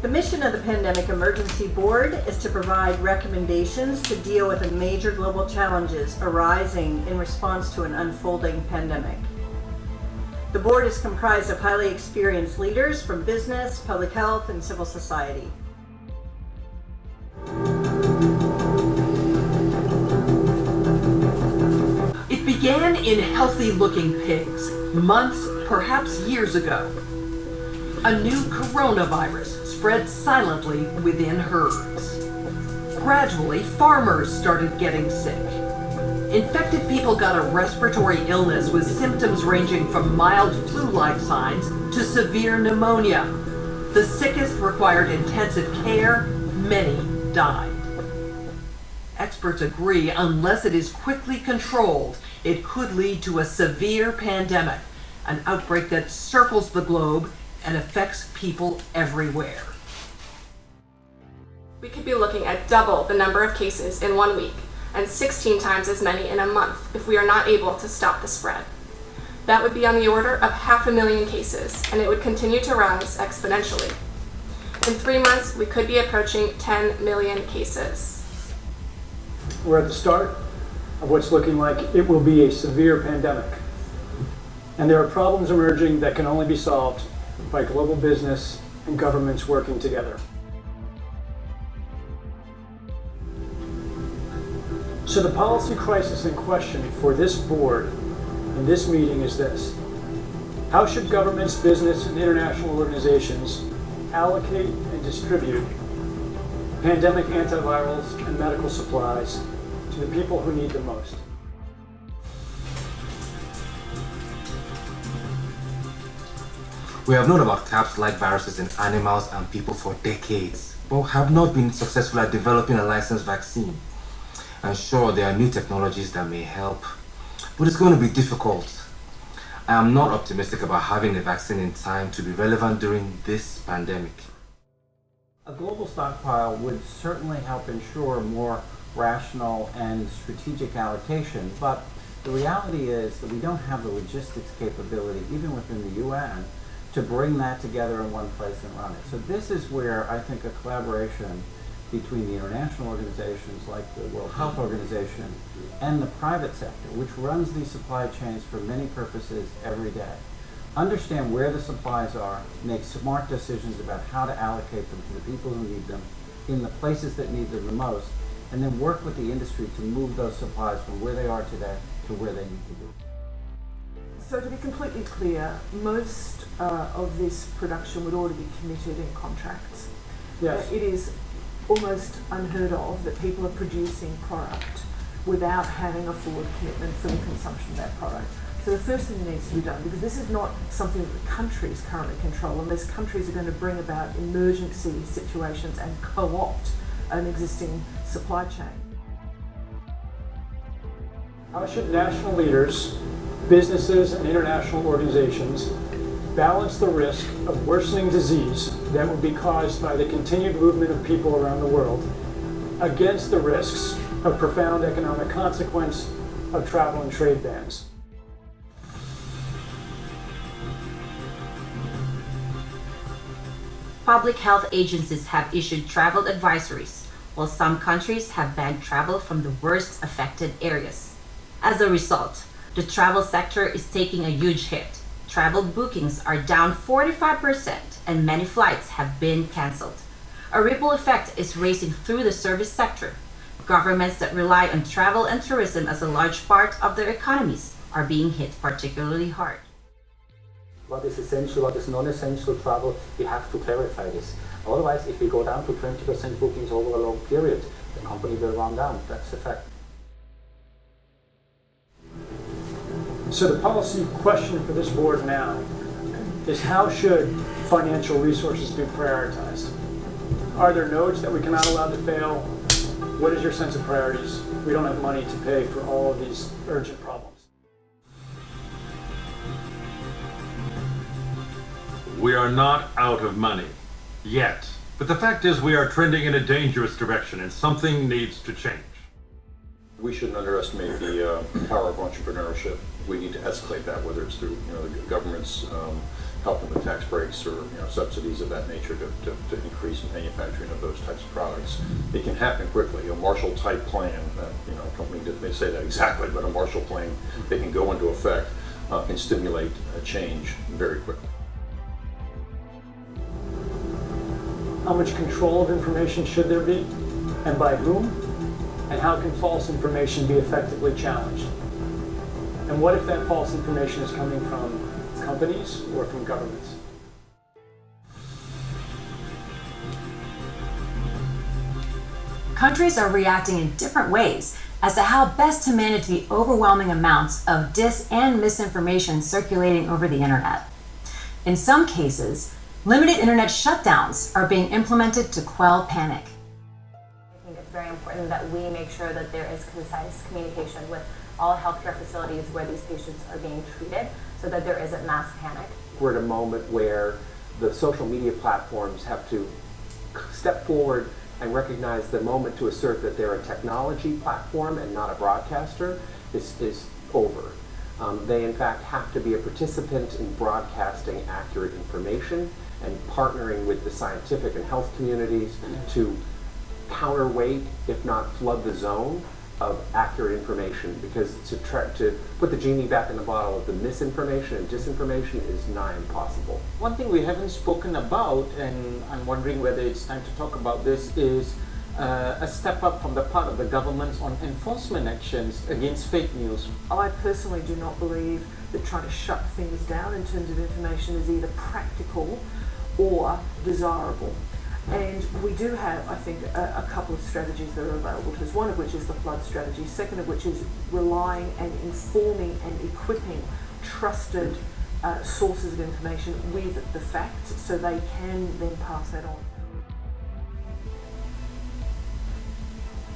The mission of the Pandemic Emergency Board is to provide recommendations to deal with the major global challenges arising in response to an unfolding pandemic. The board is comprised of highly experienced leaders from business, public health, and civil society. It began in healthy-looking pigs, months, perhaps years ago. A new coronavirus spread silently within herds. Gradually, farmers started getting sick. Infected people got a respiratory illness with symptoms ranging from mild flu-like signs to severe pneumonia. The sickest required intensive care. Many died. Experts agree, unless it is quickly controlled, it could lead to a severe pandemic, an outbreak that circles the globe and affects people everywhere. We could be looking at double the number of cases in 1 week and 16 times as many in a month if we are not able to stop the spread. That would be on the order of 500,000 cases, and it would continue to rise exponentially. In 3 months, we could be approaching 10 million cases. We're at the start of what's looking like it will be a severe pandemic. And there are problems emerging that can only be solved by global business and governments working together. So the policy crisis in question for this board in this meeting is this: how should governments, business, and international organizations allocate and distribute pandemic antivirals and medical supplies to the people who need them most? We have known about CAPS-like viruses in animals and people for decades, but have not been successful at developing a licensed vaccine. I'm sure there are new technologies that may help, but it's going to be difficult. I am not optimistic about having a vaccine in time to be relevant during this pandemic. A global stockpile would certainly help ensure more rational and strategic allocation, but the reality is that we don't have the logistics capability, even within the UN, to bring that together in one place and run it. So this is where I think a collaboration between the international organizations like the World Health Organization and the private sector, which runs these supply chains for many purposes every day, understand where the supplies are, make smart decisions about how to allocate them to the people who need them in the places that need them the most, and then work with the industry to move those supplies from where they are today to where they need to be. So to be completely clear, most of this production would already be committed in contracts. Yes. It is almost unheard of that people are producing product without having a forward commitment for the consumption of that product. So the first thing that needs to be done, because this is not something that the countries currently control, unless countries are going to bring about emergency situations and co-opt an existing supply chain. How should national leaders, businesses, and international organizations balance the risk of worsening disease that would be caused by the continued movement of people around the world against the risks of profound economic consequence of travel and trade bans? Public health agencies have issued travel advisories, while some countries have banned travel from the worst affected areas. As a result, the travel sector is taking a huge hit. Travel bookings are down 45% and many flights have been canceled. A ripple effect is racing through the service sector. Governments that rely on travel and tourism as a large part of their economies are being hit particularly hard. What is essential, what is non-essential travel, we have to clarify this. Otherwise, if we go down to 20% bookings over a long period, the company will run down. That's a fact. So the policy question for this board now is: how should financial resources be prioritized? Are there nodes that we cannot allow to fail? What is your sense of priorities? We don't have money to pay for all of these urgent problems. We are not out of money yet, but the fact is we are trending in a dangerous direction and something needs to change. We shouldn't underestimate the power of entrepreneurship. We need to escalate that, whether it's through the government's helping with tax breaks or subsidies of that nature to increase manufacturing of those types of products. It can happen quickly. A Marshall type plan, a company may say that exactly, but a Marshall plan that can go into effect can stimulate a change very quickly. How much control of information should there be, and by whom? And how can false information be effectively challenged? And what if that false information is coming from companies or from governments? Countries are reacting in different ways as to how best to manage the overwhelming amounts of dis and misinformation circulating over the internet. In some cases, limited internet shutdowns are being implemented to quell panic. I think it's very important that we make sure that there is concise communication with all healthcare facilities where these patients are being treated so that there isn't mass panic. We're at a moment where the social media platforms have to step forward and recognize the moment to assert that they're a technology platform and not a broadcaster is over. They in fact have to be a participant in broadcasting accurate information and partnering with the scientific and health communities to counterweight, if not flood the zone of accurate information, because to put the genie back in the bottle of the misinformation and disinformation is nigh impossible. One thing we haven't spoken about, and I'm wondering whether it's time to talk about this, is a step up from the part of the governments on enforcement actions against fake news. I personally do not believe that trying to shut things down in terms of information is either practical or desirable. And we do have, I think, a couple of strategies that are available to us, one of which is the flood strategy, second of which is relying and informing and equipping trusted sources of information with the facts so they can then pass that on.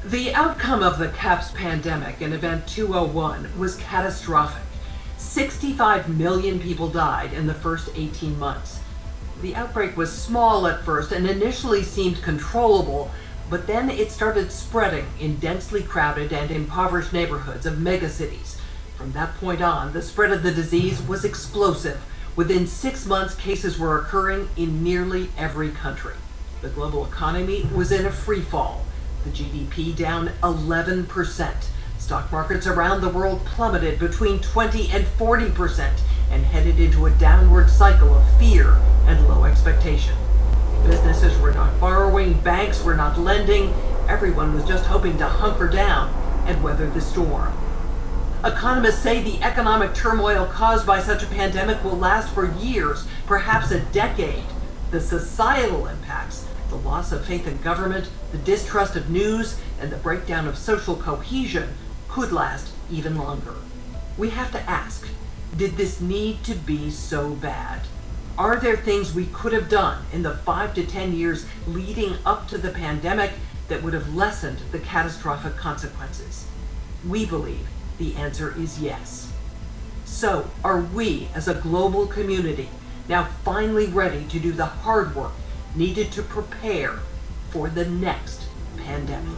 The outcome of the CAPS pandemic in Event 201 was catastrophic. 65 million people died in the first 18 months. The outbreak was small at first and initially seemed controllable, but then it started spreading in densely crowded and impoverished neighborhoods of megacities. From that point on, the spread of the disease was explosive. Within 6 months, cases were occurring in nearly every country. The global economy was in a free fall. The GDP down 11%. Stock markets around the world plummeted between 20 and 40% and headed into a downward cycle of fear and low expectation. Businesses were not borrowing, banks were not lending, everyone was just hoping to hunker down and weather the storm. Economists say the economic turmoil caused by such a pandemic will last for years, perhaps a decade. The societal impacts, the loss of faith in government, the distrust of news, and the breakdown of social cohesion could last even longer. We have to ask, did this need to be so bad? Are there things we could have done in the 5 to 10 years leading up to the pandemic that would have lessened the catastrophic consequences? We believe the answer is yes. So, are we as a global community now finally ready to do the hard work needed to prepare for the next pandemic?